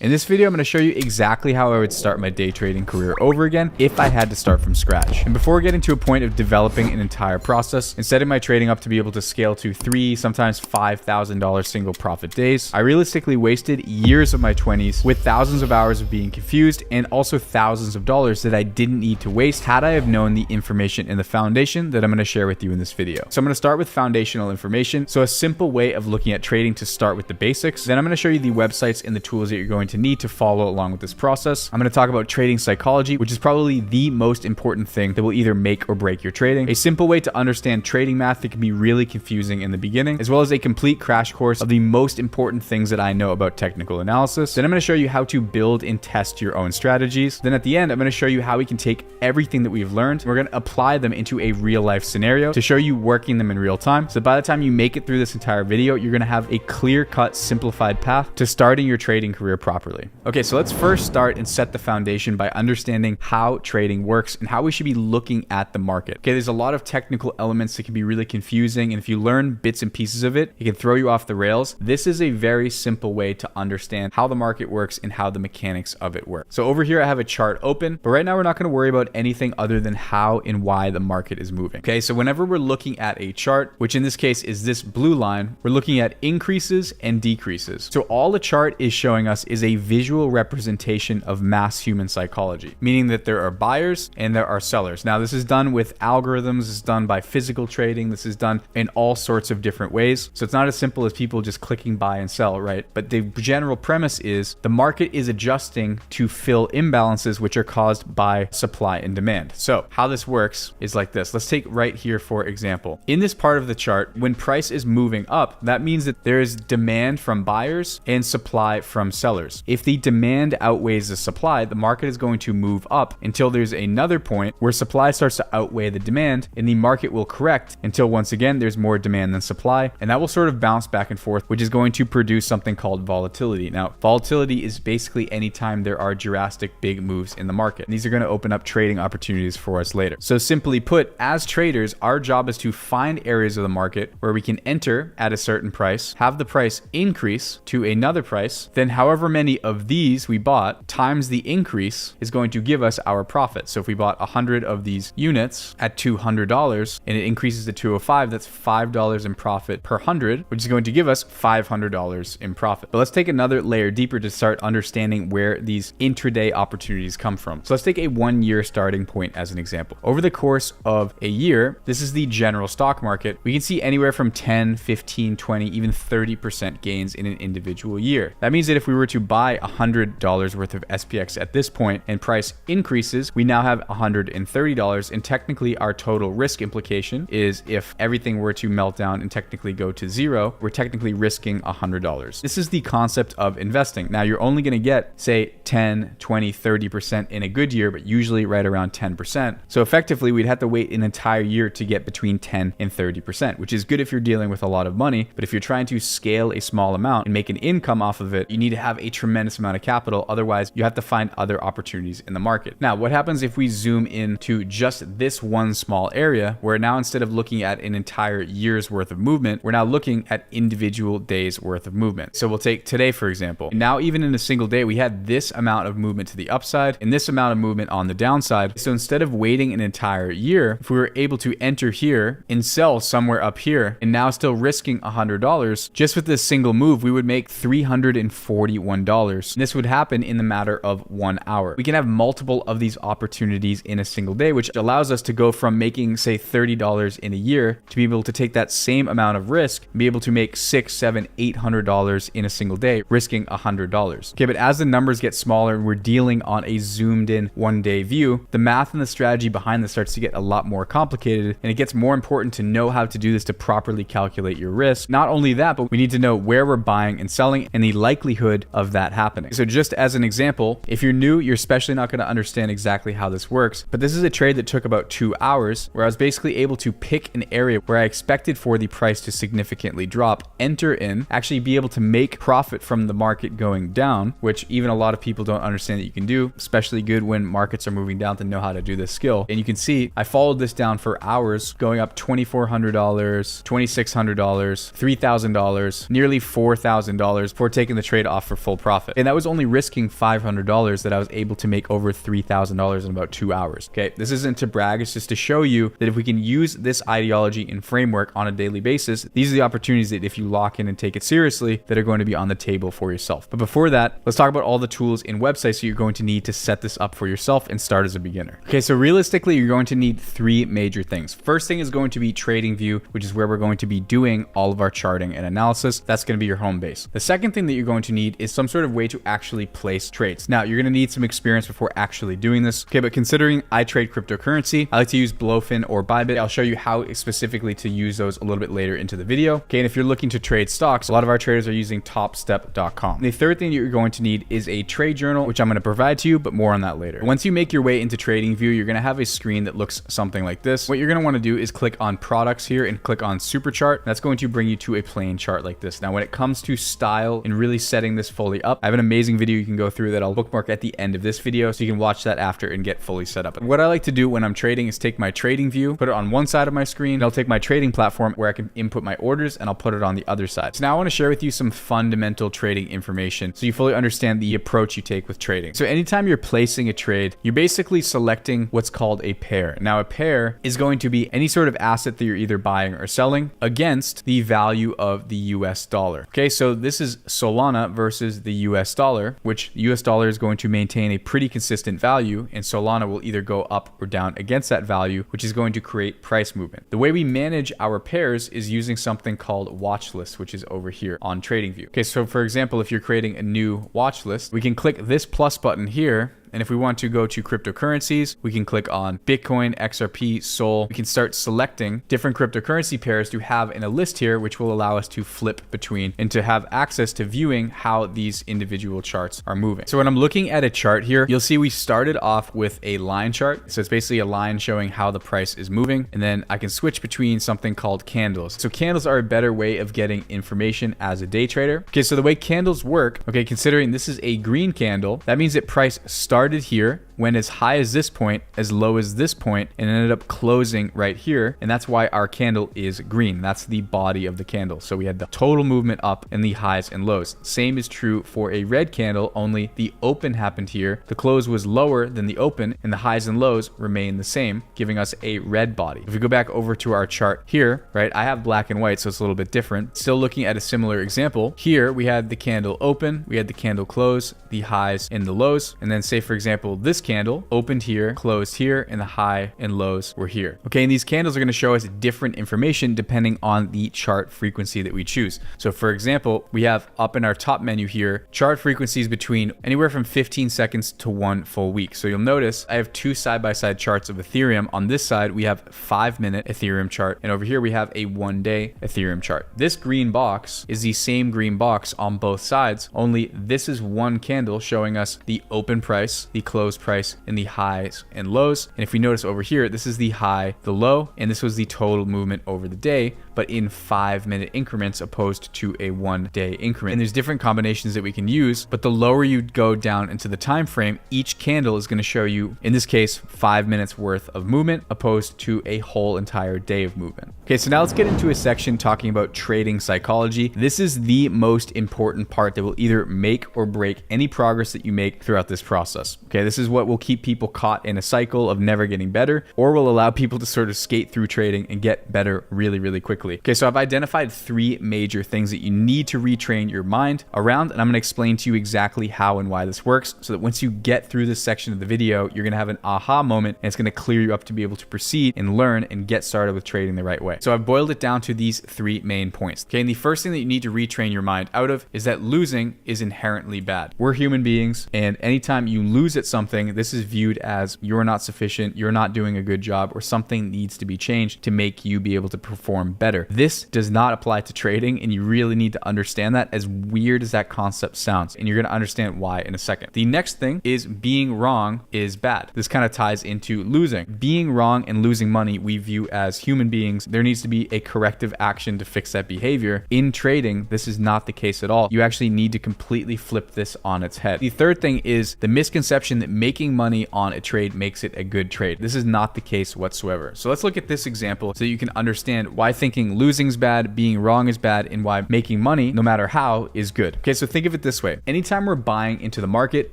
In this video, I'm going to show you exactly how I would start my day trading career over again if I had to start from scratch. And before getting to a point of developing an entire process and setting my trading up to be able to scale to $3,000, sometimes $5,000 single profit days, I realistically wasted years of my 20s with thousands of hours of being confused and also thousands of dollars that I didn't need to waste had I have known the information in the foundation that I'm going to share with you in this video. So I'm going to start with foundational information. So a simple way of looking at trading to start with the basics. Then I'm going to show you the websites and the tools that you're going to need to follow along with this process. I'm going to talk about trading psychology, which is probably the most important thing that will either make or break your trading. A simple way to understand trading math that can be really confusing in the beginning, as well as a complete crash course of the most important things that I know about technical analysis. Then I'm going to show you how to build and test your own strategies. Then at the end, I'm going to show you how we can take everything that we've learned, and we're going to apply them into a real life scenario to show you working them in real time. So by the time you make it through this entire video, you're going to have a clear-cut, simplified path to starting your trading career properly. Okay, so let's first start and set the foundation by understanding how trading works and how we should be looking at the market. Okay, there's a lot of technical elements that can be really confusing, and if you learn bits and pieces of it, it can throw you off the rails. This is a very simple way to understand how the market works and how the mechanics of it work. So over here, I have a chart open, but right now we're not going to worry about anything other than how and why the market is moving. Okay, so whenever we're looking at a chart, which in this case is this blue line, we're looking at increases and decreases. So all the chart is showing us is a visual representation of mass human psychology, meaning that there are buyers and there are sellers. Now, this is done with algorithms, it's done by physical trading, this is done in all sorts of different ways. So it's not as simple as people just clicking buy and sell, right? But the general premise is the market is adjusting to fill imbalances which are caused by supply and demand. So how this works is like this. Let's take right here, for example. In this part of the chart, when price is moving up, that means that there is demand from buyers and supply from sellers. If the demand outweighs the supply, the market is going to move up until there's another point where supply starts to outweigh the demand, and the market will correct until once again there's more demand than supply, and that will sort of bounce back and forth, which is going to produce something called volatility. Now, volatility is basically anytime there are drastic big moves in the market. These are going to open up trading opportunities for us later. So simply put, as traders, our job is to find areas of the market where we can enter at a certain price, have the price increase to another price, then however many of these we bought times the increase is going to give us our profit. So if we bought 100 of these units at $200 and it increases to 205, that's $5 in profit per 100, which is going to give us $500 in profit. But let's take another layer deeper to start understanding where these intraday opportunities come from. So let's take a 1 year starting point as an example. Over the course of a year, this is the general stock market. We can see anywhere from 10, 15, 20, even 30% gains in an individual year. That means that if we were to buy $100 worth of SPX at this point and price increases, we now have $130, and technically our total risk implication is if everything were to melt down and technically go to zero, we're technically risking $100. This is the concept of investing. Now, you're only going to get, say, 10, 20, 30% in a good year, but usually right around 10%. So effectively, we'd have to wait an entire year to get between 10 and 30%, which is good if you're dealing with a lot of money. But if you're trying to scale a small amount and make an income off of it, you need to have a tremendous amount of capital. Otherwise, you have to find other opportunities in the market. Now, what happens if we zoom into just this one small area, where now instead of looking at an entire year's worth of movement, we're now looking at individual days worth of movement. So we'll take today, for example. Now, even in a single day, we had this amount of movement to the upside and this amount of movement on the downside. So instead of waiting an entire year, if we were able to enter here and sell somewhere up here and now still risking $100, just with this single move, we would make $341. This would happen in the matter of 1 hour. We can have multiple of these opportunities in a single day, which allows us to go from making, say, $30 in a year to be able to take that same amount of risk and be able to make $600, $700, $800 in a single day, risking $100. Okay, but as the numbers get smaller and we're dealing on a zoomed in 1 day view, the math and the strategy behind this starts to get a lot more complicated, and it gets more important to know how to do this to properly calculate your risk. Not only that, but we need to know where we're buying and selling and the likelihood of that happening. So just as an example, if you're new, you're especially not going to understand exactly how this works, but this is a trade that took about 2 hours where I was basically able to pick an area where I expected for the price to significantly drop, enter in, actually be able to make profit from the market going down, which even a lot of people don't understand that you can do, especially good when markets are moving down to know how to do this skill. And you can see I followed this down for hours, going up $2,400, $2,600, $3,000, nearly $4,000 before taking the trade off for full profit. profit. And that was only risking $500 that I was able to make over $3,000 in about 2 hours. Okay, this isn't to brag, it's just to show you that if we can use this ideology and framework on a daily basis, these are the opportunities that if you lock in and take it seriously, that are going to be on the table for yourself. But before that, let's talk about all the tools in websites that you're going to need to set this up for yourself and start as a beginner. Okay, so realistically, you're going to need 3 major things. First thing is going to be TradingView, which is where we're going to be doing all of our charting and analysis. That's going to be your home base. The second thing that you're going to need is some sort of way to actually place trades. Now, you're going to need some experience before actually doing this. Okay, but considering I trade cryptocurrency, I like to use Blowfin or Bybit. I'll show you how specifically to use those a little bit later into the video. Okay, and if you're looking to trade stocks, a lot of our traders are using topstep.com. The third thing that you're going to need is a trade journal, which I'm going to provide to you, but more on that later. Once you make your way into TradingView, you're going to have a screen that looks something like this. What you're going to want to do is click on products here and click on super chart. That's going to bring you to a plain chart like this. Now, when it comes to style and really setting this fully up, I have an amazing video you can go through that I'll bookmark at the end of this video, so you can watch that after and get fully set up. What I like to do when I'm trading is take my trading view, put it on one side of my screen, and I'll take my trading platform where I can input my orders, and I'll put it on the other side. So now I want to share with you some fundamental trading information so you fully understand the approach you take with trading. So anytime you're placing a trade, you're basically selecting what's called a pair. Now, a pair is going to be any sort of asset that you're either buying or selling against the value of the US dollar. Okay, so this is Solana versus the US dollar, which the US dollar is going to maintain a pretty consistent value, and Solana will either go up or down against that value, which is going to create price movement. The way we manage our pairs is using something called watch list, which is over here on TradingView. Okay, so for example, if you're creating a new watch list, we can click this plus button here. And if we want to go to cryptocurrencies, we can click on Bitcoin, XRP, Sol. We can start selecting different cryptocurrency pairs to have in a list here, which will allow us to flip between and to have access to viewing how these individual charts are moving. So when I'm looking at a chart here, you'll see we started off with a line chart. So it's basically a line showing how the price is moving. And then I can switch between something called candles. So candles are a better way of getting information as a day trader. Okay, so the way candles work, okay, considering this is a green candle, that means that price started here, went as high as this point, as low as this point, and ended up closing right here. And that's why our candle is green. That's the body of the candle. So we had the total movement up and the highs and lows. Same is true for a red candle, only the open happened here. The close was lower than the open, and the highs and lows remain the same, giving us a red body. If we go back over to our chart here, right, I have black and white, so it's a little bit different. Still looking at a similar example. Here we had the candle open, we had the candle close, the highs and the lows, and then say for example, this candle opened here, closed here, and the high and lows were here. Okay, and these candles are going to show us different information depending on the chart frequency that we choose. So for example, we have up in our top menu here, chart frequencies between anywhere from 15 seconds to 1 full week. So you'll notice I have 2 side-by-side charts of Ethereum. On this side, we have 5-minute Ethereum chart, and over here we have a 1-day Ethereum chart. This green box is the same green box on both sides, only this is one candle showing us the open price, the close price, and the highs and lows. And if we notice over here, this is the high, the low, and this was the total movement over the day, but in 5-minute increments opposed to a 1-day increment. And there's different combinations that we can use, but the lower you go down into the time frame, each candle is going to show you, in this case, 5 minutes worth of movement opposed to a whole entire day of movement. Okay, so now let's get into a section talking about trading psychology. This is the most important part that will either make or break any progress that you make throughout this process. Okay, this is what will keep people caught in a cycle of never getting better, or will allow people to sort of skate through trading and get better really, really quickly. Okay, so I've identified 3 major things that you need to retrain your mind around, and I'm going to explain to you exactly how and why this works, so that once you get through this section of the video, you're going to have an aha moment, and it's going to clear you up to be able to proceed and learn and get started with trading the right way. So I've boiled it down to these 3 main points. Okay, and the first thing that you need to retrain your mind out of is that losing is inherently bad. We're human beings, and anytime you lose at something, this is viewed as you're not sufficient, you're not doing a good job, or something needs to be changed to make you be able to perform better. This does not apply to trading, and you really need to understand that, as weird as that concept sounds, and you're going to understand why in a second. The next thing is being wrong is bad. This kind of ties into losing. Being wrong and losing money we view as human beings. There needs to be a corrective action to fix that behavior. In trading, this is not the case at all. You actually need to completely flip this on its head. The third thing is the misconception that making money on a trade makes it a good trade. This is not the case whatsoever. So let's look at this example so you can understand why thinking thinking losing is bad, being wrong is bad, and why making money, no matter how, is good. Okay, so think of it this way. Anytime we're buying into the market,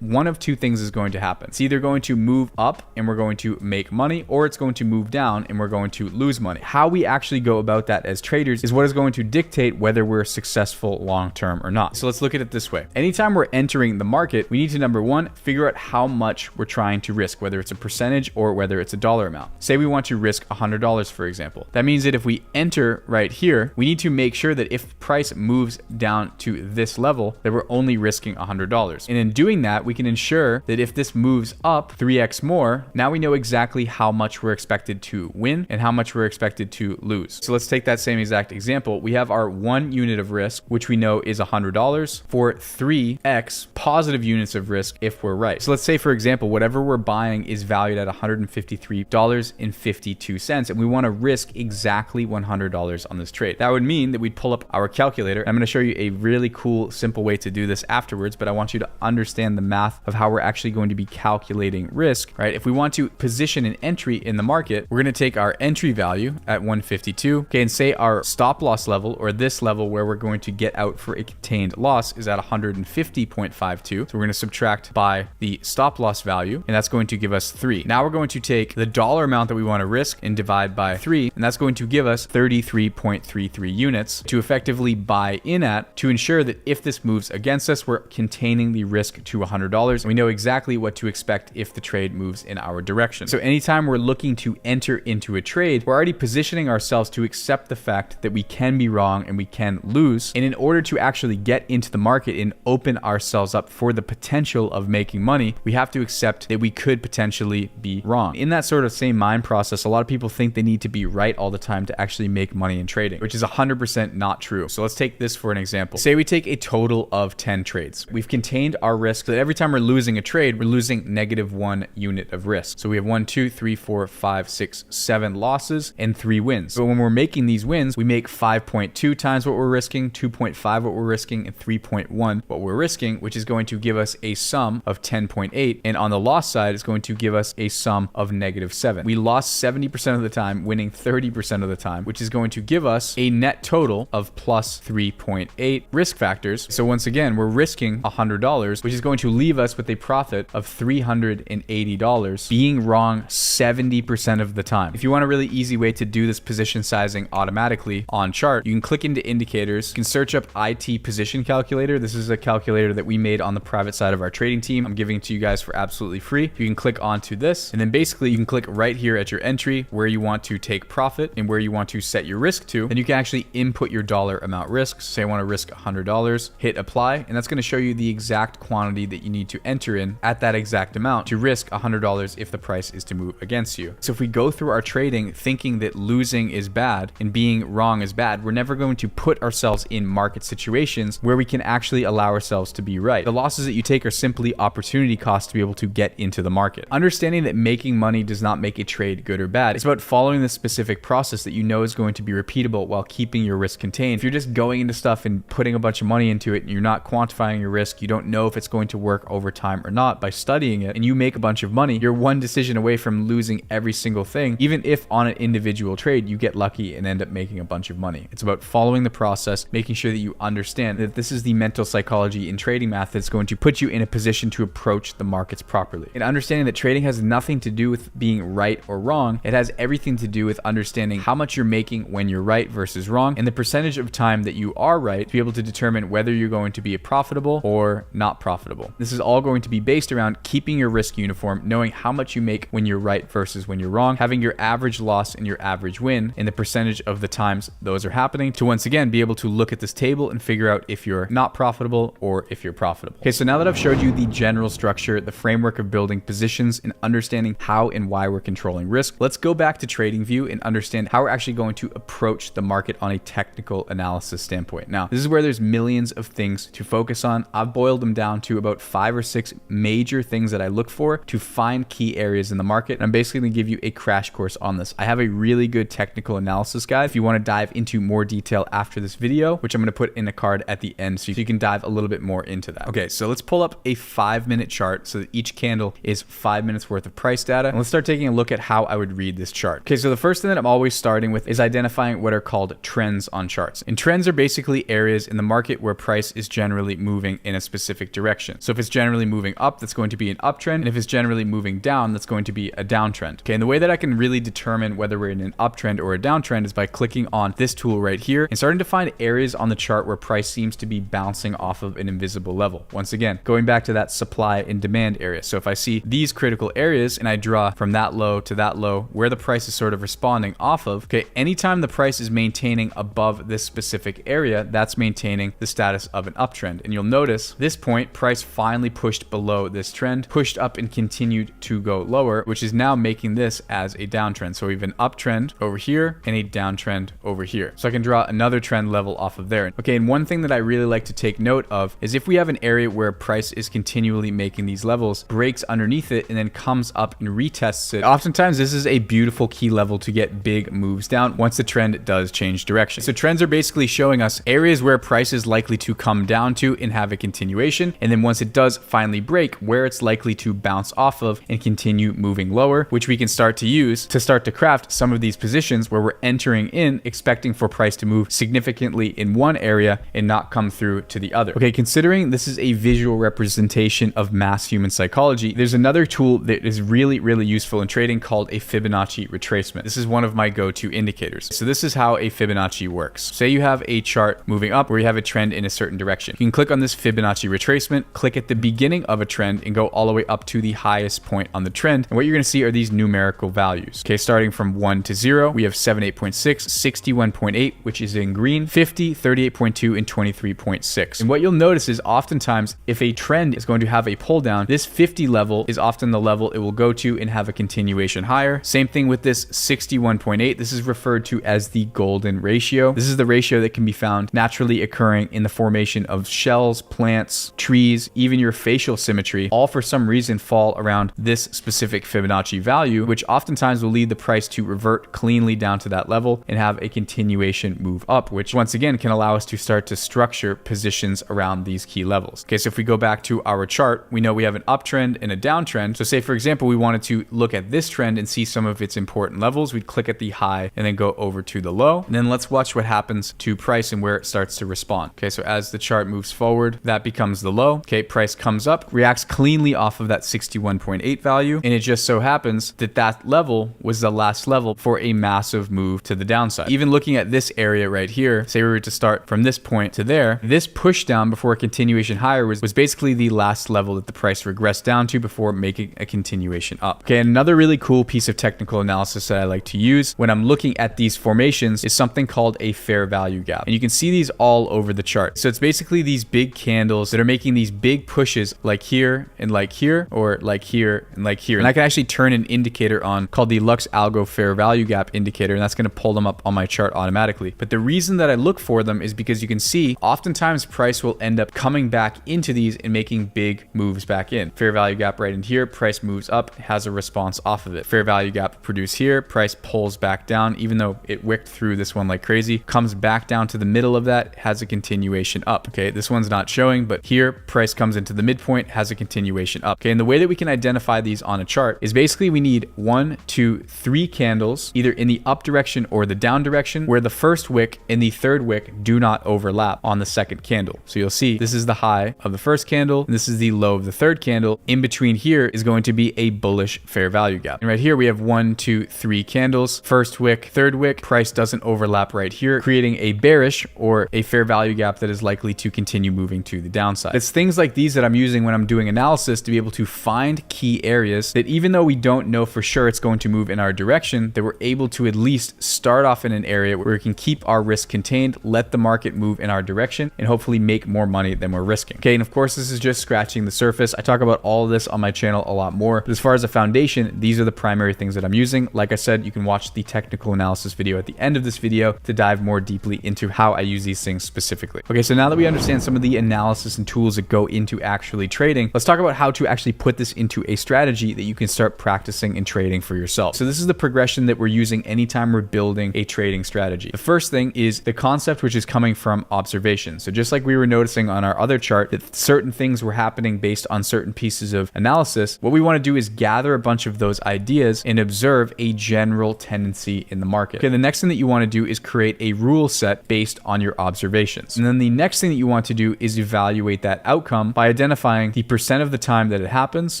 one of two things is going to happen. It's either going to move up and we're going to make money, or it's going to move down and we're going to lose money. How we actually go about that as traders is what is going to dictate whether we're successful long-term or not. So let's look at it this way. Anytime we're entering the market, we need to, number one, figure out how much we're trying to risk, whether it's a percentage or whether it's a dollar amount. Say we want to risk $100, for example. That means that if we enter right here, we need to make sure that if price moves down to this level, that we're only risking $100. And in doing that, we can ensure that if this moves up 3x more, now we know exactly how much we're expected to win and how much we're expected to lose. So let's take that same exact example. We have our 1 unit of risk, which we know is $100 for 3x positive units of risk if we're right. So let's say, for example, whatever we're buying is valued at $153.52, and we want to risk exactly $100 on this trade. That would mean that we'd pull up our calculator. I'm going to show you a really cool, simple way to do this afterwards, but I want you to understand the math of how we're actually going to be calculating risk, right? If we want to position an entry in the market, we're going to take our entry value at 152, okay, and say our stop loss level, or this level where we're going to get out for a contained loss, is at 150.52. So we're going to subtract by the stop loss value, and that's going to give us 3. Now we're going to take the dollar amount that we want to risk and divide by 3, and that's going to give us 33.33 units to effectively buy in at, to ensure that if this moves against us, we're containing the risk to $100. And we know exactly what to expect if the trade moves in our direction. So anytime we're looking to enter into a trade, we're already positioning ourselves to accept the fact that we can be wrong and we can lose. And in order to actually get into the market and open ourselves up for the potential of making money, we have to accept that we could potentially be wrong. In that sort of same mind process, a lot of people think they need to be right all the time to actually make money in trading, which is 100% not true. So let's take this for an example. Say we take a total of 10 trades. We've contained our risk so that every time we're losing a trade, we're losing -1 unit of risk. So we have 1, 2, 3, 4, 5, 6, 7 losses and 3 wins. But when we're making these wins, we make 5.2 times what we're risking, 2.5 what we're risking, and 3.1 what we're risking, which is going to give us a sum of 10.8. And on the loss side, it's going to give us a sum of -7. We lost 70% of the time, winning 30% of the time, which is going to give us a net total of plus 3.8 risk factors. So once again, we're risking $100, which is going to leave us with a profit of $380, being wrong 70% of the time. If you want a really easy way to do this position sizing automatically on chart, you can click into indicators. You can search up IT position calculator. This is a calculator that we made on the private side of our trading team. I'm giving it to you guys for absolutely free. You can click onto this, and then basically you can click right here at your entry where you want to take profit and where you want to set your risk to. Then you can actually input your dollar amount risk. Say I want to risk $100, hit apply, and that's going to show you the exact quantity that you need to enter in at that exact amount to risk $100 if the price is to move against you. So if we go through our trading thinking that losing is bad and being wrong is bad, we're never going to put ourselves in market situations where we can actually allow ourselves to be right. The losses that you take are simply opportunity costs to be able to get into the market. Understanding that making money does not make a trade good or bad. It's about following the specific process that you know is going to be repeatable while keeping your risk contained. If you're just going into stuff and putting a bunch of money into it and you're not quantifying your risk, you don't know if it's going to work over time or not by studying it, and you make a bunch of money, you're one decision away from losing every single thing, even if on an individual trade you get lucky and end up making a bunch of money. It's about following the process, making sure that you understand that this is the mental psychology in trading math that's going to put you in a position to approach the markets properly. And understanding that trading has nothing to do with being right or wrong. It has everything to do with understanding how much you're making when you're right versus wrong, and the percentage of time that you are right to be able to determine whether you're going to be profitable or not profitable. This is all going to be based around keeping your risk uniform, knowing how much you make when you're right versus when you're wrong, having your average loss and your average win, and the percentage of the times those are happening to once again be able to look at this table and figure out if you're not profitable or if you're profitable. Okay, so now that I've showed you the general structure, the framework of building positions, and understanding how and why we're controlling risk, let's go back to TradingView and understand how we're actually going to approach the market on a technical analysis standpoint. Now, this is where there's millions of things to focus on. I've boiled them down to about 5 or 6 major things that I look for to find key areas in the market. And I'm basically going to give you a crash course on this. I have a really good technical analysis guide if you want to dive into more detail after this video, which I'm going to put in a card at the end so you can dive a little bit more into that. Okay, so let's pull up a 5-minute chart so that each candle is 5 minutes worth of price data. And let's start taking a look at how I would read this chart. Okay, so the first thing that I'm always starting with is identifying identifying what are called trends on charts. And trends are basically areas in the market where price is generally moving in a specific direction. So if it's generally moving up, that's going to be an uptrend. And if it's generally moving down, that's going to be a downtrend. Okay, and the way that I can really determine whether we're in an uptrend or a downtrend is by clicking on this tool right here and starting to find areas on the chart where price seems to be bouncing off of an invisible level. Once again, going back to that supply and demand area. So if I see these critical areas and I draw from that low to that low where the price is sort of responding off of, okay, anytime the price is maintaining above this specific area, that's maintaining the status of an uptrend. And you'll notice this point, price finally pushed below this trend, pushed up and continued to go lower, which is now making this as a downtrend. So we have an uptrend over here and a downtrend over here. So I can draw another trend level off of there. Okay, and one thing that I really like to take note of is if we have an area where price is continually making these levels, breaks underneath it, and then comes up and retests it, oftentimes this is a beautiful key level to get big moves down once the trend does change direction. So trends are basically showing us areas where price is likely to come down to and have a continuation. And then once it does finally break, where it's likely to bounce off of and continue moving lower, which we can start to use to start to craft some of these positions where we're entering in expecting for price to move significantly in one area and not come through to the other. Okay, considering this is a visual representation of mass human psychology, there's another tool that is really useful in trading called a Fibonacci retracement. This is one of my go-to indicators. So this is how a Fibonacci works. Say you have a chart moving up where you have a trend in a certain direction. You can click on this Fibonacci retracement, click at the beginning of a trend and go all the way up to the highest point on the trend. And what you're going to see are these numerical values. Okay, starting from 1 to 0, we have 78.6, 61.8, which is in green, 50, 38.2, and 23.6. And what you'll notice is oftentimes if a trend is going to have a pull down, this 50 level is often the level it will go to and have a continuation higher. Same thing with this 61.8. This is referred to as the golden ratio. This is the ratio that can be found naturally occurring in the formation of shells, plants, trees, even your facial symmetry, all for some reason fall around this specific Fibonacci value, which oftentimes will lead the price to revert cleanly down to that level and have a continuation move up, which once again can allow us to start to structure positions around these key levels. Okay, so if we go back to our chart, we know we have an uptrend and a downtrend. So say for example, we wanted to look at this trend and see some of its important levels. We'd click at the high and then go over to the low. And then let's watch what happens to price and where it starts to respond. Okay, so as the chart moves forward, that becomes the low. Okay, price comes up, reacts cleanly off of that 61.8 value. And it just so happens that that level was the last level for a massive move to the downside. Even looking at this area right here, say we were to start from this point to there, this push down before a continuation higher was basically the last level that the price regressed down to before making a continuation up. Okay, another really cool piece of technical analysis that I like to use when I'm looking at these formations is something called a fair value gap. And you can see these all over the chart. So it's basically these big candles that are making these big pushes like here and like here, or like here and like here. And I can actually turn an indicator on called the Lux Algo Fair Value Gap indicator, and that's going to pull them up on my chart automatically. But the reason that I look for them is because you can see oftentimes price will end up coming back into these and making big moves back in. Fair value gap right in here, price moves up, has a response off of it. Fair value gap produced here, price pulls back down, even though it wicked through this one like crazy, comes back down to the middle of that, has a continuation up. Okay, this one's not showing, but here price comes into the midpoint, has a continuation up. Okay, and the way that we can identify these on a chart is basically we need 1, 2, 3 candles, either in the up direction or the down direction, where the first wick and the third wick do not overlap on the second candle. So you'll see this is the high of the first candle, and this is the low of the third candle. In between here is going to be a bullish fair value gap. And right here we have 1, 2, 3 candles, first wick, third wick, price doesn't overlap right here, creating a bearish or a fair value gap that is likely to continue moving to the downside. It's things like these that I'm using when I'm doing analysis to be able to find key areas that even though we don't know for sure it's going to move in our direction, that we're able to at least start off in an area where we can keep our risk contained, let the market move in our direction, and hopefully make more money than we're risking. Okay, and of course this is just scratching the surface. I talk about all of this on my channel a lot more, but as far as a foundation, these are the primary things that I'm using. Like I said, you can watch the technical analysis video at the end of this video to dive more deeply into how I use these things specifically. Okay, so now that we understand some of the analysis and tools that go into actually trading, let's talk about how to actually put this into a strategy that you can start practicing and trading for yourself. So this is the progression that we're using anytime we're building a trading strategy. The first thing is the concept, which is coming from observation. So just like we were noticing on our other chart that certain things were happening based on certain pieces of analysis, what we want to do is gather a bunch of those ideas and observe a general tendency in the market. Okay, the next thing that you want to do is create a rule set based on your observations. And then the next thing that you want to do is evaluate that outcome by identifying the percent of the time that it happens,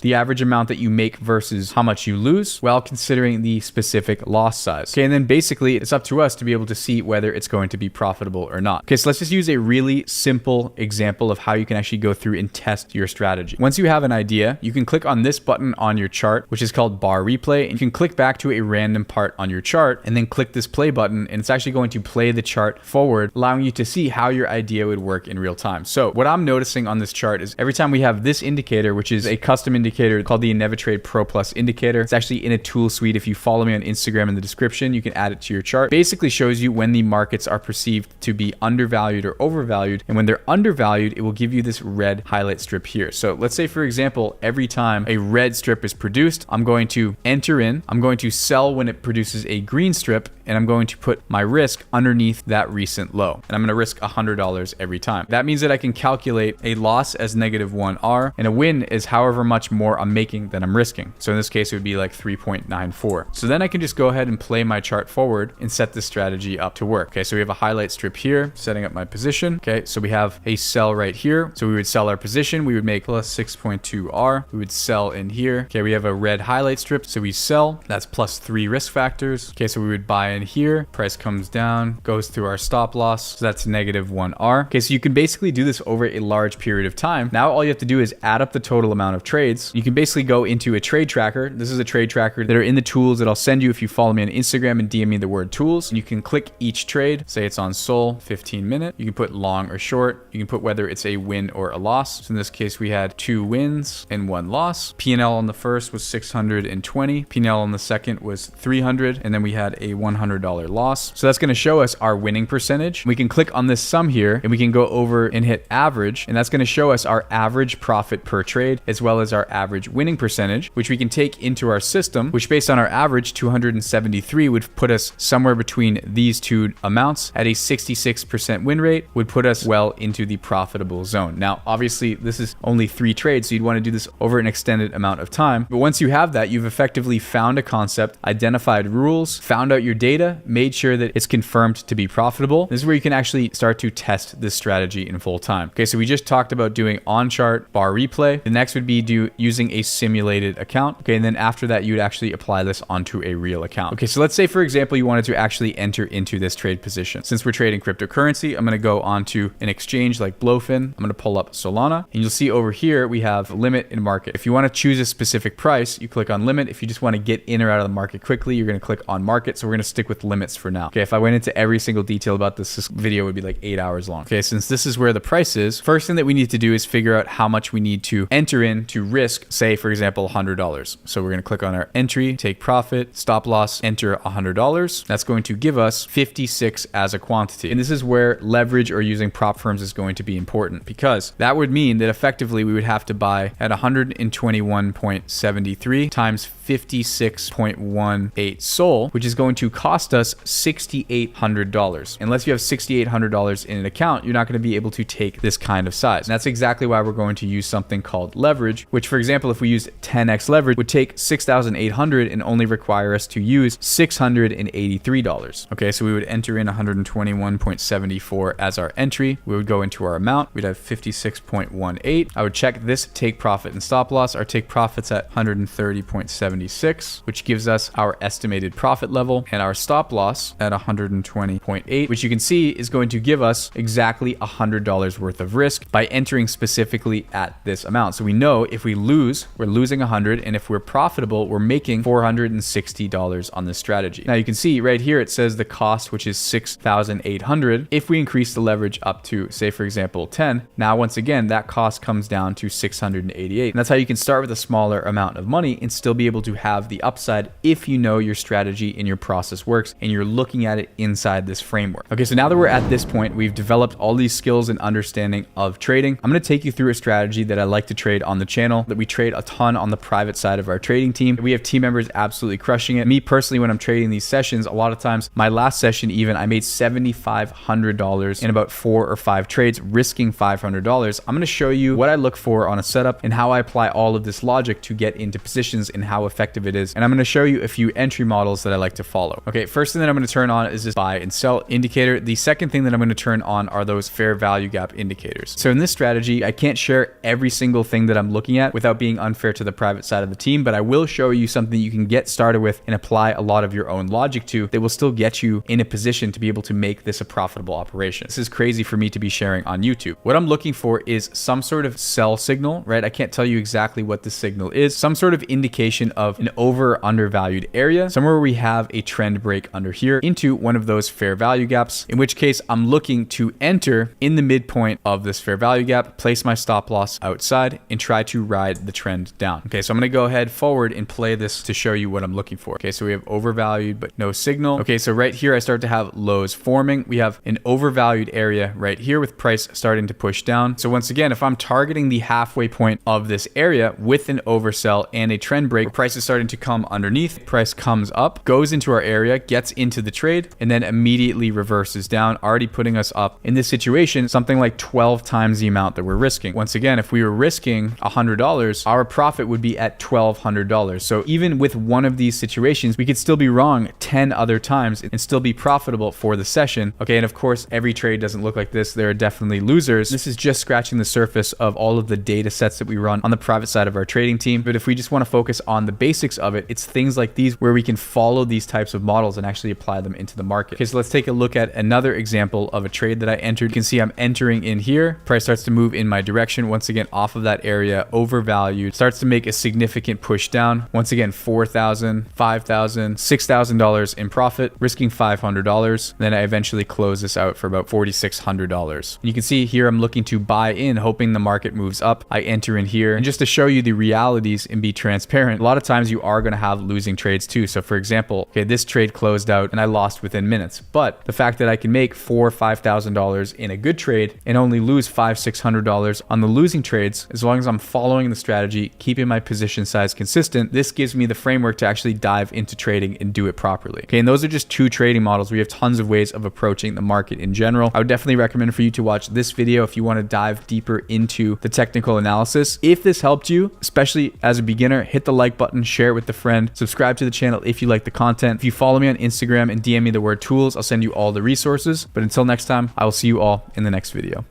the average amount that you make versus how much you lose, while considering the specific loss size. Okay, and then basically it's up to us to be able to see whether it's going to be profitable or not. Okay, so let's just use a really simple example of how you can actually go through and test your strategy. Once you have an idea, you can click on this button on your chart, which is called bar replay, and you can click back to a random part on your chart and then click this play button, and it's actually going to play the chart forward, allowing you to see how your idea would work in real time. So what I'm noticing on this chart is every time we have this indicator, which is a custom indicator called the InnovaTrade Pro Plus indicator, it's actually in a tool suite. If you follow me on Instagram in the description, you can add it to your chart. Basically shows you when the markets are perceived to be undervalued or overvalued, and when they're undervalued, it will give you this red highlight strip here. So let's say, for example, every time a red strip is produced, I'm going to enter in, I'm going to sell when it produces a green strip, and I'm going to put my risk underneath that recent low. And I'm going to risk $100 every time. That means that I can calculate a loss as -1R and a win is however much more I'm making than I'm risking. So in this case, it would be like 3.94. So then I can just go ahead and play my chart forward and set this strategy up to work. Okay, so we have a highlight strip here, setting up my position. Okay, so we have a sell right here. So we would sell our position. We would make plus 6.2R. We would sell in here. Okay, we have a red highlight strip. So we sell. That's plus 3 risk factors. Okay, so we would buy in here. Price comes down, goes through our stop loss. So that's -1R. Okay, so you can basically do this over a large period of time. Now all you have to do is add up the total amount of trades. You can basically go into a trade tracker. This is a trade tracker that are in the tools that I'll send you if you follow me on Instagram and DM me the word tools. You can click each trade. Say it's on Sol, 15 minute. You can put long or short. You can put whether it's a win or a loss. So in this case, we had 2 wins and 1 loss. P&L on the first was 620. P&L on the second was 300. And then we had a $100 loss. So that's going to show us our winning percentage. We can click on this sum here and we can go over and hit average. And that's going to show us our average profit per trade, as well as our average winning percentage, which we can take into our system, which based on our average 273 would put us somewhere between these two amounts at a 66% win rate, would put us well into the profitable zone. Now, obviously this is only 3 trades, so you'd want to do this over an extended amount of time. But once you have that, you've effectively found a concept, identified rules, found out your data, made sure that it's confirmed to be profitable. This is where you can actually start to test this strategy in full time. Okay, so we just talked about doing on chart bar replay. The next would be using a simulated account. Okay, and then after that, you'd actually apply this onto a real account. Okay, so let's say, for example, you wanted to actually enter into this trade position. Since we're trading cryptocurrency, I'm going to go onto an exchange like Blowfin. I'm going to pull up Solana, and you'll see over here we have limit and market. If you want to choose a specific price, you click on limit. If you just want to get in or out of the market quickly, you're going to click on market. So we're going to stick with limits for now. Okay, if I went into every single detail about this video would be like 8 hours long. Okay, since this is where the price is, first thing that we need to do is figure out how much we need to enter in to risk, say, for example, $100. So we're going to click on our entry, take profit, stop loss, enter $100. That's going to give us 56 as a quantity. And this is where leverage or using prop firms is going to be important, because that would mean that effectively we would have to buy at 121.73 times 56.18 Sol, which is going to cost us $6,800. Unless you have $6,800 in an account, you're not going to be able to take this kind of size. And that's exactly why we're going to use something called leverage, which, for example, if we use 10x leverage, would take $6,800 and only require us to use $683. Okay, so we would enter in 121.74 as our entry. We would go into our amount. We'd have 56.18. I would check this take profit and stop loss. Our take profit's at 130.76, which gives us our estimated profit level, and our stop loss at 120.8, which you can see is going to give us exactly $100 worth of risk by entering specifically at this amount. So we know if we lose, we're losing 100, and if we're profitable, we're making $460 on this strategy. Now you can see right here it says the cost, which is $6,800. If we increase the leverage up to, say, for example, 10, now once again that cost comes down to $688. And that's how you can start with a smaller amount of money and still be able to have the upside if you know your strategy and your process works and you're looking at it inside this framework. Okay, so now that we're at this point, we've developed all these skills and understanding of trading. I'm going to take you through a strategy that I like to trade on the channel, that we trade a ton on the private side of our trading team. We have team members absolutely crushing it. Me personally, when I'm trading these sessions, a lot of times, my last session even, I made $7,500 in about 4 or 5 trades, risking $500. I'm going to show you what I look for on a setup and how I apply all of this logic to get into positions and how effective it is. And I'm going to show you a few entry models that I like to follow. Okay, first thing that I'm going to turn on is this buy and sell indicator. The second thing that I'm going to turn on are those fair value gap indicators. So in this strategy, I can't share every single thing that I'm looking at without being unfair to the private side of the team, but I will show you something you can get started with and apply a lot of your own logic to that will still get you in a position to be able to make this a profitable operation. This is crazy for me to be sharing on YouTube. What I'm looking for is some sort of sell signal, right? I can't tell you exactly what the signal is. Some sort of indication of an over or undervalued area, somewhere where we have a trend break under here into one of those fair value gaps, in which case I'm looking to enter in the midpoint of this fair value gap, place my stop loss outside, and try to ride the trend down. Okay, so I'm gonna go ahead forward and play this to show you what I'm looking for. Okay, so we have overvalued but no signal. Okay, so right here I start to have lows forming. We have an overvalued area right here with price starting to push down. So once again, if I'm targeting the halfway point of this area with an oversell and a trend break, where price is starting to come underneath, price comes up, goes into our area, gets into the trade, and then immediately reverses down, already putting us up in this situation something like 12 times the amount that we're risking. Once again, if we were risking $100, our profit would be at $1,200. So even with one of these situations, we could still be wrong 10 other times and still be profitable for the session. Okay, and of course, every trade doesn't look like this. There are definitely losers. This is just scratching the surface of all of the data sets that we run on the private side of our trading team. But if we just want to focus on the basics of it, it's things like these where we can follow these types of models and actually apply them into the market. Okay, so let's take a look at another example of a trade that I entered. You can see I'm entering in here. Price starts to move in my direction. Once again, off of that area, overvalued, starts to make a significant push down. Once again, $4,000, $5,000, $6,000 in profit, risking $500. Then I eventually close this out for about $4,600. You can see here I'm looking to buy in, hoping the market moves up. I enter in here, and just to show you the realities and be transparent, a lot of times you are going to have losing trades too. So for example, okay, this trade closed out and I lost within minutes, but the fact that I can make $4,000 or $5,000 in a good trade and only lose $500, $600 on the losing trades, as long as I'm following the strategy, keeping my position size consistent, this gives me the framework to actually dive into trading and do it properly. Okay, and those are just two trading models. We have tons of ways of approaching the market in general. I would definitely recommend for you to watch this video if you want to dive deeper into the technical analysis. If this helped you, especially as a beginner, hit the like button, share it with a friend, subscribe to the channel if you like the content. If you follow me on Instagram and DM me the word tools, I'll send you all the resources. But until next time, I will see you all in the next video.